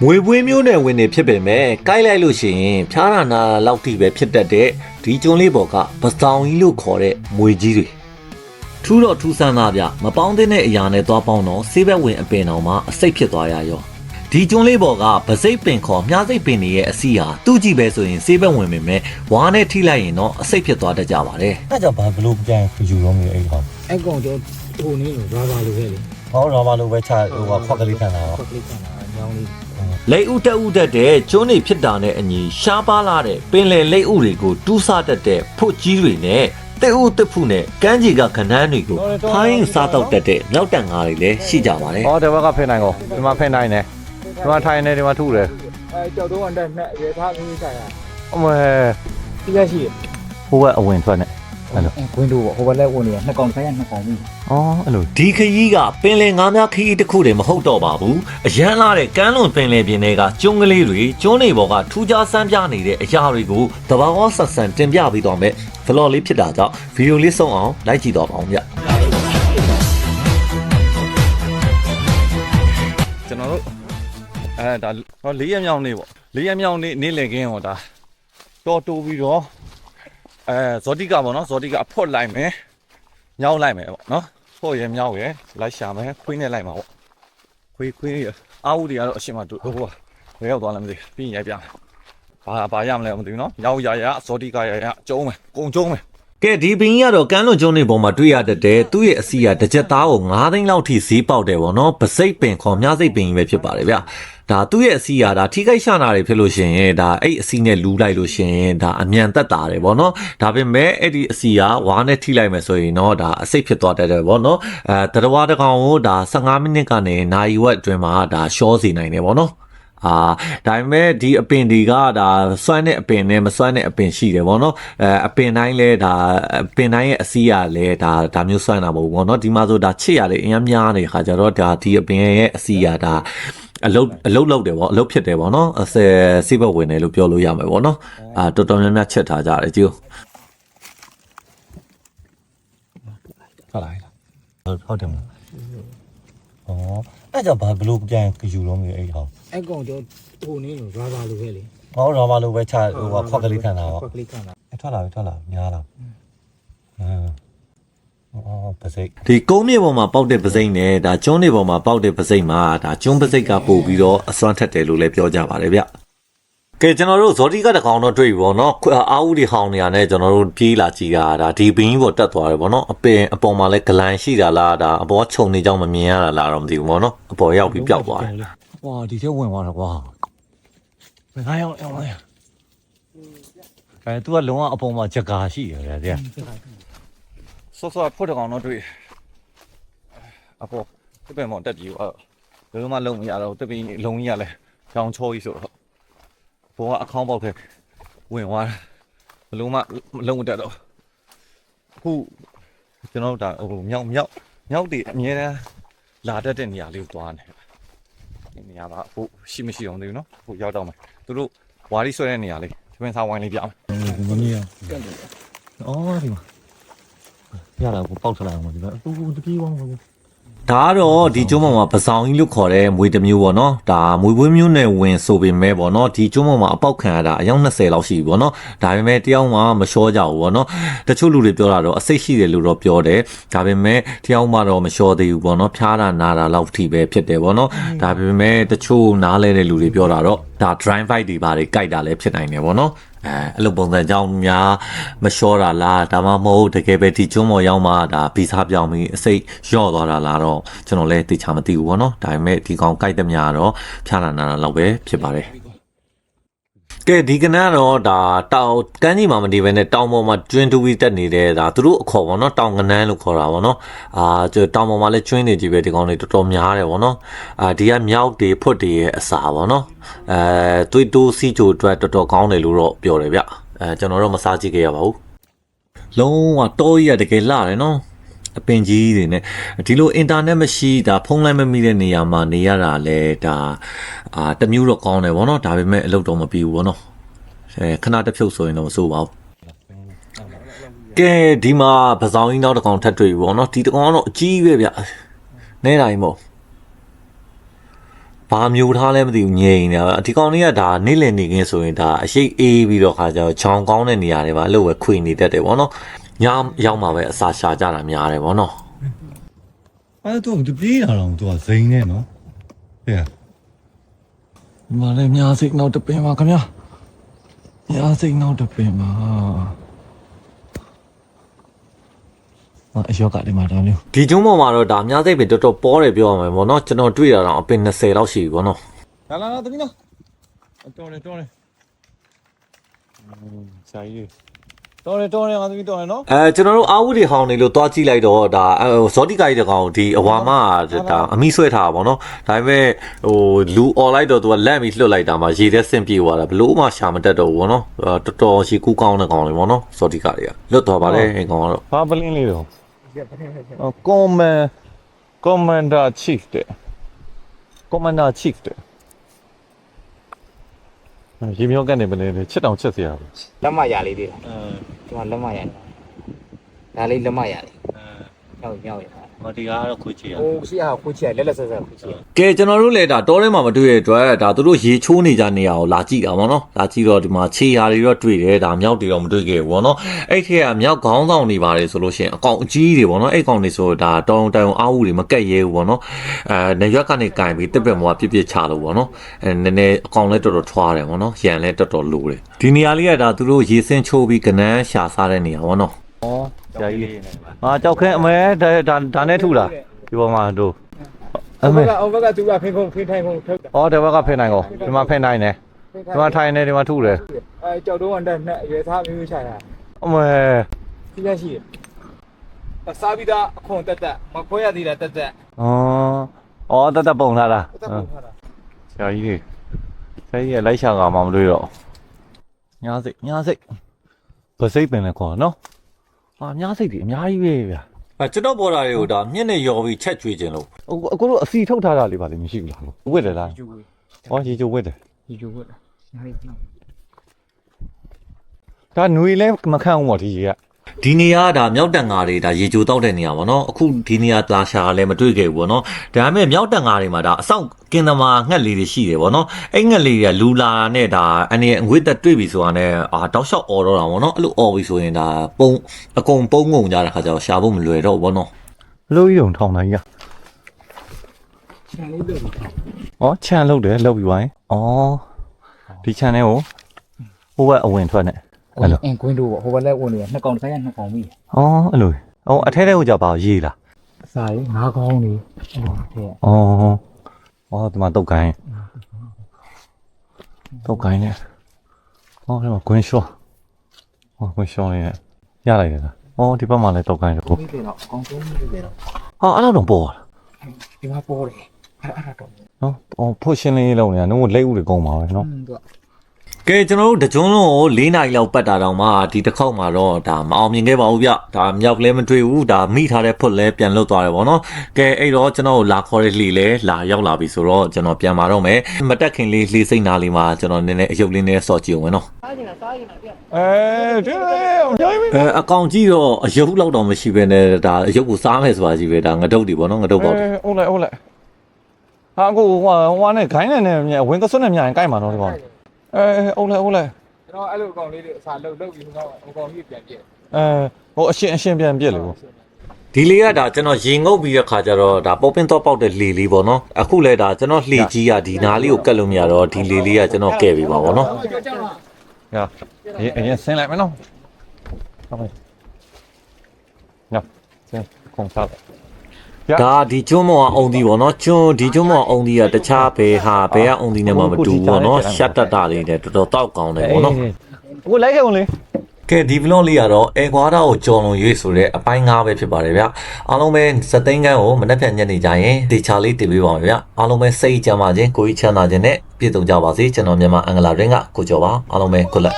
မွေပွေးမျိုးနဲ့ဝင်နေဖြစ်ပေမဲ့ကိုက်လိုက်လို့ရှိရင်ဖျားရနာလောက်ထိပဲဖြစ်တတ်တဲ့ဒီကျွန်းလေးပေါ်ကပစောင်ကြီးလို့ခေါ်တဲ့မွေကြီးတွေထူးတော့ထူးဆန်းသားဗျမပေါင်းတဲ့အရာနဲ့သွားပေါင်းတော့ဆေးဘက်ဝင်အပင်တော်မှာအစိတ်ဖြစ်သွားရရောဒီကျွန်းလေးပေါ်ကဗစိတ်ပင်ခေါ်မြားစိတ်ပင်တွေရဲ့အစီဟာသူ့ကြည့်ပဲဆိုရင်ဆေးဘက်ဝင်ပေမဲ့ဝါးနဲ့ထိလိုက်ရင်တော့အစိတ်ဖြစ်သွားတတ်ကြပါတယ်အဲ့ကြောင့်ဘာဘလို့ပြန်ယူတော့မျိုးအဲ့ကောင် အဲ့ကောင်တော့ဟိုနည်းလို့ရာလိုပဲလေ ဟောတော့ဘာလို့ပဲချဟိုခွက်ကလေးခံတာရော ခွက်ကလေးခံတာအကြောင်းလေး လိတ်ဥတက်ဥတက်တဲ့ကျွန်းနေဖြစ်တာနဲ့အညီရှားပါလာတဲ့ပင်လယ်လိတ်ဥတွေကိုတူးဆတတ်တဲ့ဖွတ်ကြီးတွေနဲ့တက်ဥတက်ဖုနဲ့ကမ်းခြေကခဏန်းတွေကိုဖိုင်းစားတော့တတ်တဲ့မြောက်တန်ငါးတွေလည်းရှိကြပါတယ် ဟောဒီဘက်ကဖိနိုင်ကောဒီမှာဖိနိုင်တယ်ဒီမှာထိုင်နေဒီမှာထုတယ် အဲကြောက်တော့အတက်နဲ့ရေထားပြီးဆိုင်ရ အမေ ဒီကရှိ ဟိုကအဝင်ထွက်နေအဲ့လို ခွင်းတို့ပေါ့ဟိုဘက်လက်ဝင်နေနှစ်ကောင်ဆိုင်ရနှစ်ကောင်ပြီ အော်အဲ့လို ဒီခရီးကပင်လယ်ငါးများခရီးတစ်ခုတည်းမဟုတ်တော့ပါဘူးအရန်လာတဲ့ကမ်းလွန်ပင်လယ်ပြင်တွေကကျွန်းကလေးတွေကျွန်းနေပေါ်ကထူးခြားစမ်းပြနေတဲ့အရာတွေကိုတဘာဝဆက်ဆန်တင်ပြပေးသွားမယ်ဗလော့လေးဖြစ်တာကြောင့်ဗီဒီယိုလေးဆုံးအောင်လိုက်ကြည့်တော့ပါအောင်ဗျ ကျွန်တော်တို့ဒါ၄ရက်မြောက်နေ့ပေါ့၄ရက်မြောက်နေ့နေ့လည်ခင်းဟောဒါတော်တိုးပြီးတော့ဇောတိကပေါ့နော်ဇောတိကအဖွက်လိုက်မယ်ညောင်းလိုက်မယ်ပေါ့နော်ဖွက်ရမြောက်ရလိုက်ရှာမယ်ခွေးနဲ့လိုက်မှာပေါ့ခွေးအာဝူတွေကတော့အရှင်မတို့ဟိုကဘယ်ရောက်သွားလဲမသိပြီးရိုက်ပြမယ်ဘာရမလဲမသိဘူးနော်ရောက်ရဇောတိကရကျုံးမယ်ကုန်ကျုံးမယ် ကဲဒီပင်ကြီးကတော့ကမ်းလွန်ကျွန်းတွေပေါ်မှာတွေ့ရတတ်တဲ့သူ့ရဲ့အစီအတစ်ချက်သားကို9သိန်းလောက်ထိဈေးပေါက်တယ်ဗောနော်ပစိတ်ပင်ခေါ်မြစိတ်ပင်ကြီးပဲဖြစ်ပါတယ်ဗျဒါသူ့ရဲ့အစီအဒါထိခိုက်ရှာနာတွေဖြစ်လို့ရှိရင်ဒါအဲ့အစီနဲ့လူလိုက်လို့ရှိရင်ဒါအမြန်သက်တာတယ်ဗောနော်ဒါပေမဲ့အဲ့ဒီအစီကဝါးနဲ့ထိလိုက်မယ်ဆိုရင်တော့ဒါအစိတ်ဖြစ်သွားတတ်တယ်ဗောနော်တရဝါတကောင်ကိုဒါ15မိနစ်ကနေနာရီဝက်အတွင်းမှာဒါရှောစီနိုင်တယ်ဗောနော်ဒါပေမဲ့ဒီအပင်တွေကဒါစွမ်းတဲ့အပင်နဲ့မစွမ်းတဲ့အပင်ရှိတယ်ဗောနော်အပင်တိုင်းလဲဒါအပင်တိုင်းရဲ့အစီးရလဲဒါမျိုးစွမ်းတာမဟုတ်ဘူးဗောနော်ဒီမှာဆိုဒါချစ်ရတယ်အများများနေခါကြတော့ဒါဒီအပင်ရဲ့အစီးရဒါအလုတ်လောက်တယ်ဗောအလုတ်ဖြစ်တယ်ဗောနော်စိတ်ဘဝင်တယ်လို့ပြောလို့ရမယ်ဗောနော်တော်တော်များများချက်ထားကြတယ်ကြည့်ဟုတ်လားဟုတ်တယ်မလားအဲ့ကြောင့်ဘာဘလို့ပြန်ယူလို့မျိုးအဲ့ဟော အဲ့ကောင်တော့ဟိုနည်းလို့ရာလိုပဲလေ ဟောတော့ဘာလို့ပဲချဟိုခွက်ကလေးခံတာရော ခွက်ကလေးခံတာ ထွက်လာများလာပစိတ်ဒီကုန်းမြေပေါ်မှာပေါက်တဲ့ပစိတ်နဲ့ဒါကျွန်းနေပေါ်မှာပေါက်တဲ့ပစိတ်မှာဒါကျွန်းပစိတ်ကပို့ပြီးတော့အစွမ်းထက်တယ်လို့လည်းပြောကြပါတယ်ဗျကဲကျွန်တော်တို့ဇော်တီကတကောင်တော့တွေ့ပြီပေါ့နော်အာဦးတွေဟောင်းနေရတဲ့ကျွန်တော်တို့ပြေးလာကြည့်တာဒါဒီဘင်းကြီးပေါ်တက်သွားတယ်ပေါ့နော်အပင်အပေါ်မှာလည်းဂလန်ရှိတာလားဒါအပေါ်ခြုံနေကြောင်းမမြင်ရတာလားတော့မသိဘူးပေါ့နော်အပေါ်ရောက်ပြီးပျောက်သွားတယ် ဝါဒီထဲဝင်သွားတော့ကွာဘယ်ရောက်လဲသူကလုံးဝအပေါ်မှာချက်ကာရှိရတယ်ဗျာဆော့ဖွက်တကောင်တော့တွေ့အပေါ်တပည့်မောင်တက်ပြီးတော့ဘယ်လိုမှလုံးမရတော့တပည့်လုံးကြီးရလဲကြောင်ချောကြီးဆိုတော့ဘောကအခေါင်းပေါက်ထဲဝင်သွားဘယ်လိုမှလုံးမတက်တော့အခုကျွန်တော်ဒါဟိုမြောက်တွေအမြဲတမ်းလာတတ်တဲ့နေရာလေးကိုသွားနေနေရာကအခုရှိမရှိအောင်သေးဘူးနော်အခုရောက်တော့မယ်သူတို့ဝါရီဆွဲတဲ့နေရာလေးဒီပင်စားဝိုင်းလေးပြအောင် မမီးရ အော်ဒီမှာရတာကိုပေါက်ထလာအောင်ဒီမှာသူတကြီးဝမ်းဘူး ဒါကတော့ဒီကျွန်းပေါ်မှာပစောင်ကြီးလို့ခေါ်တဲ့မွေတစ်မျိုးပေါ့နော်ဒါမွေပွေးမျိုးနဲ့ဝင်ဆိုပေမဲ့ပေါ့နော်ဒီကျွန်းပေါ်မှာအပေါက်ခံရတာအယောက်20လောက်ရှိပြီပေါ့နော်ဒါပေမဲ့တယောက်မှမလျှောကြဘူးပေါ့နော်တချို့လူတွေပြောတာတော့အစိတ်ရှိတယ်လို့တော့ပြောတယ်ဒါပေမဲ့တယောက်မှတော့မလျှောသေးဘူးပေါ့နော်ဖျားတာနာတာလောက်ထိပဲဖြစ်တယ်ပေါ့နော်ဒါပေမဲ့တချို့နားလဲတဲ့လူတွေပြောတာတော့ဒါ dry fight တွေပါတယ်ကြိုက်တာလည်းဖြစ်နိုင်တယ်ပေါ့နော်အဲ့လိုပုံစံကြောင့်များမလျှောတာလားဒါမှမဟုတ်တကယ်ပဲဒီကျွန်းပေါ်ရောက်မှဒါဗီဇပြောင်းပြီးအစိတ်လျော့သွားတာလားတော့ကျွန်တော်လည်းသိချာမသိဘူးပေါ့နော်ဒါပေမဲ့ဒီကောင်ကြိုက်တဲ့များတော့ဖျားလာနာတာလောက်ပဲဖြစ်ပါတယ်ကဲဒီကနေ့တော့ဒါတောင်ကမ်းကြီးမှာမနေဘဲနဲ့တောင်ပေါ်မှာကျွန်းတူပြီးတက်နေတဲ့ဒါသူတို့အခေါ်ပေါ့နော်တောင်ကနန်းလို့ခေါ်တာပေါ့နော်တောင်ပေါ်မှာလည်းကျွန်းနေကြည့်ပဲဒီကောင်တွေတော်တော်များတယ်ပေါ့နော်ဒီကမြောက်တွေဖွတ်တွေရဲ့အစာပေါ့နော်သွေးတိုးစီးချိုအတွက်တော်တော်ကောင်းတယ်လို့တော့ပြောတယ်ဗျကျွန်တော်တော့မစားကြည့်ခဲ့ရပါဘူးလုံးဝတောကြီးရတကယ်လာတယ်နော်အပင်ကြီးတွေနဲ့ဒီလိုအင်တာနက်မရှိဒါဖုန်းလိုင်းမမိတဲ့နေရာမှာနေရတာလဲဒါတမျိုးတော့ကောင်းတယ်ဗောနော်ဒါပေမဲ့အလုပ်တော့မပြီးဘူးဗောနော်ခဏတစ်ဖြုတ်ဆိုရင်တော့မဆိုးပါဘူးကဲဒီမှာပစောင်းကြီးနောက်တစ်ကောင်ထပ်တွေ့ပြီဗောနော်ဒီတစ်ကောင်ကတော့အကြီးပဲဗျနဲတိုင်းမို့ ဘာမျိုးထားလဲမသိဘူးငြိမ်နေတာဒီကောင်လေးကဒါနေလည်နေခင်းဆိုရင်ဒါအရှိတ်အေးပြီးတော့ခါကျတော့ချောင်းကောင်းတဲ့နေရာတွေပါအဲ့လိုပဲခွေနေတတ်တယ်ဗောနော်ညရောက်မှာပဲအစာရှာကြတာများတယ်ဗောနော် အဲ့တော့သူပြေးလာတော့သူကဇိမ်းနေနော်ဟဲ့ဒီမှာလည်းများစိတ်နောက်တပင်ပါခင်ဗျာများစိတ်နောက်တပင်ပါအရောကဒီမှာတော့မျိုး ဒီကျုံးပေါ်မှာတော့ဒါအများစိတ်ပဲတော်တော်ပေါ်တယ်ပြောရမယ်ဗောနော်ကျွန်တော်တွေ့ရတာအပင်20လောက်ရှိပြီဗောနော် လာသမီးနော်တော်တယ်ဆရာကြီးတော်တယ်ငါသမီးတော်တယ်နော် ကျွန်တော်တို့အာဝုတွေဟောင်းနေလို့တွားကြည့်လိုက်တော့ဒါဇောတိကာကြီးတကောင်ဒီအဝါမဒါအမိဆွဲထားတာဗောနော်ဒါပေမဲ့ဟိုလူអော်လိုက်တော့သူကလက်ပြီးလွတ်လိုက်တာမှရေထဲဆင့်ပြေသွားတာဘလို့မှရှာမတက်တော့ဘူးဗောနော်တော်တော်ရှိကူးကောင်းတဲ့ကောင်လေးဗောနော်ဇောတိကာတွေကလွတ်သွားပါတယ်အကောင်ကတော့ ဘာပလင်းလေးတော့commander chief တဲ့ commander chief တဲ့ရေမြောက်ကနေပလင်းလေးချစ်တောင်ချစ်စရာပဲ လက်မရလေးတွေဒီမှာလက်မရဒါလေးလက်မရလေးမြောက်ရ ဟောဒီကတော့ခွေးချီရ ဟိုရှိအောင်ခွေးချလက်လက်ဆက်ဆက်ခွေးချ ကဲကျွန်တော်တို့လည်းဒါတောထဲမှာမတွေ့ရတဲ့အတွက်ဒါသူတို့ရေချိုးနေကြနေရအောင်လာကြည့်တာဗောနော်လာကြည့်တော့ဒီမှာခြေရာတွေတော့တွေ့တယ်ဒါမြောက်တွေတော့မတွေ့ခဲ့ဘူးဗောနော်အဲ့ထက်ကမြောက်ခေါင်းဆောင်နေပါတယ်ဆိုလို့ရှိရင်အကောင်အကြီးတွေဗောနော်အဲ့ကောင်တွေဆိုဒါတောင်အာဝူတွေမကက်ရဲဘူးဗောနော်နေရွက်ကနေကင်ပြီးတစ်ပက်မောပြစ်ချလို့ဗောနော်နည်းနည်းအကောင်လည်းတော်တော်ထွားတယ်ဗောနော်ရန်လည်းတော်တော်လိုတယ်ဒီနေရာလေးကဒါသူတို့ရေစင်းချိုးပြီးကနန်းရှာစားတဲ့နေရာဗောနော် ဆရာကြီးဟာကြောက်ခဲအမဲဒါနဲ့ထုလားဒီပေါ်မှာတို့ အောက်ကသူကဖိထိုင်ကုန်ထုတ်တာ ဩဒီဘက်ကဖိနိုင်ကောဒီမှာဖိနိုင်တယ်ဒီမှာထိုင်နေဒီမှာထုတယ် ကြောက်တော့အတက်နဲ့ရွယ်သားမျိုးချတာ အမဲ ဖိရရှိစားပြီးသားအခွန်တက်မခွဲရသေးတာတက် ဩတပုံလာတာ တက်ပုံထားတာ ဆရာကြီးကလိုက်ရှာကမှမတွေ့တော့ညာစိတ်ဗစိတ်ပင်လည်းခေါ်နော်ဟာညာစိတ်ဒီအများကြီးပဲဗျာ ကျွန်တော်ပေါ်တာတွေကိုဒါမြင့်နဲ့ရော်ပြီးချက်ကျွေးခြင်းလို့ အခုတို့အစီထုတ်ထားတာလေးပါလေမရှိဘူးလားဝစ်တယ်လား ကျူဝေး ဩရေချိုးဝစ်တယ် ကျူဝေးညာလေးနော် ဒါຫນွေလဲမခန့်ဘူးပေါ့ဒီရေက ဒီနေရာကဒါမြောက်တန်ငါတွေဒါရေချိုတောက်တဲ့နေရာပေါ့နော်အခုဒီနေရာလာရှာလည်းမတွေ့ခဲ့ဘူးပေါ့နော်ဒါပေမဲ့မြောက်တန်ငါတွေမှာဒါအဆောက်ကင်သမာငှက်လေးတွေရှိတယ်ပေါ့နော်အဲ့ငှက်လေးတွေကလူလာနဲ့ဒါအနေငွေသက်တွေ့ပြီဆိုတာနဲ့တောက်လျှောက်អော်တော့တာပေါ့နော်အဲ့လိုអော်ပြီဆိုရင်ဒါအကုန်ပုံငုံကြတဲ့ခါကျတော့ရှာဖို့မလွယ်တော့ဘူးပေါ့နော် လို့ရုံထောင်တိုင်းကြီး ခြံလေးလုပ်ပြီး ဩခြံလုပ်တယ်လုပ်ပြီးသွားရင်ဩဒီခြံထဲကိုဟိုဘက်အဝင်ထွက်နေအဲ့လို အင်ကွင်းတို့ဟိုဘက်လက်ဝင်နေနှစ်ကောင်တစ်ခါရနှစ်ကောင်ပြီ ဩအဲ့လိုအထဲထဲကိုကြပါရေးလား အစာရေးငါးကောင်းနေဟိုတဲ့ ဩဒီမှာတုတ်ကိုင်းနေဒီမှာကွင်းရှော့ကွင်းရှော့နေရလိုက်တယ်လားဒီဘက်မှာလည်းတုတ်ကိုင်းတယ်ကို မိတယ်တော့အကောင်ဆုံးမိတယ်တော့ အဲ့လောက်တော့ပေါ်လာ ဒီမှာပေါ်တယ်အဲ့တော့ နော်ဖို့ရှင်းလေးလုံးနေတာနှုတ်လက်ဥတွေကုန်ပါပဲနော် သူက ကဲကျွန်တော်တို့တကြွန်းလုံးကို4နာရီလောက်ပတ်တာတောင်မှဒီတစ်ခေါက်မှာတော့ဒါမအောင်မြင်ခဲ့ပါဘူးဗျဒါမြောက်လည်းမတွေ့ဘူးဒါမိထားတဲ့ဖွတ်လည်းပြန်လွတ်သွားတယ်ဗောနော်ကဲအဲ့တော့ကျွန်တော်ကိုလာခေါ်တဲ့လှေလည်းလာရောက်လာပြီဆိုတော့ကျွန်တော်ပြန်มาတော့မယ်မတက်ခင်လေးလှေစိတ်နာလေးမှာကျွန်တော်နည်းနည်းအယုတ်လေးနဲ့စော့ကြည့်အောင်နော် စားကျင်တာပြ ဒီအများကြီးပဲ အကောင်ကြီးတော့အယုတ်လောက်တော့မရှိပဲနဲ့ဒါအယုတ်ကိုစားမယ်ဆိုတာကြီးပဲဒါငတုတ်တွေဗောနော်ငတုတ်ပေါက်တွေ ဟုတ်လိုက်ဟာကိုဟိုနဲ့ခိုင်းနေဝင်ကစွန်းနဲ့မြန်ရင်ကြိုက်မှာတော့ဒီကောင်ဟုတ်လိုက် ကျွန်တော်အဲ့လိုကောင်လေးတွေအစာလုပ်ပြီးတော့အကောင်ကြီးပြန်ပြည့် ဟိုအရှင်ပြန်ပြစ်လေကို ဒီလေးကဒါကျွန်တော်ရေငုပ်ပြီးတဲ့ခါကျတော့ဒါပေါပင်းတော့ပေါက်တဲ့လှေလေးဗောနော်အခုလဲဒါကျွန်တော်လှေကြီးကဒီနားလေးကိုကတ်လို့မရတော့ဒီလှေလေးကကျွန်တော်ကဲပြီးပါဗောနော် ကြောက်လား ရအရင်ဆင်းလိုက်မယ်နော်ဟုတ်ပြီညဆင်းခုံစား ဒါဒီကျွန်းမောင်အုံဒီဗောနော်ဒီကျွန်းမောင်အုံဒီကတခြားဘယ်ကအုံဒီနဲ့မှမတူဘူးဗောနော်ရှက်တက်တာလေးနဲ့တော်တော်တောက်ကောင်းတယ်ဗောနော် ကိုလိုက်ခဲ့အောင်လေ ကဲဒီ vlog လေးကတော့အေကွာတာကိုကြော်လွန်ရွေးဆိုတဲ့အပိုင်း9ပဲဖြစ်ပါတယ်ဗျအားလုံးပဲစသိန်းကန်းကိုမနှက်ဖြန်ညနေကြရင်ဒေချာလေးတင်ပေးပါမယ်ဗျအားလုံးပဲစိတ်ကြမ်းပါခြင်းကိုယ်ကြီးချမ်းသာခြင်းနဲ့ပြည့်စုံကြပါစေကျွန်တော်မြန်မာအင်္ဂလာရင်းကကိုကျော်ပါအားလုံးပဲ good luck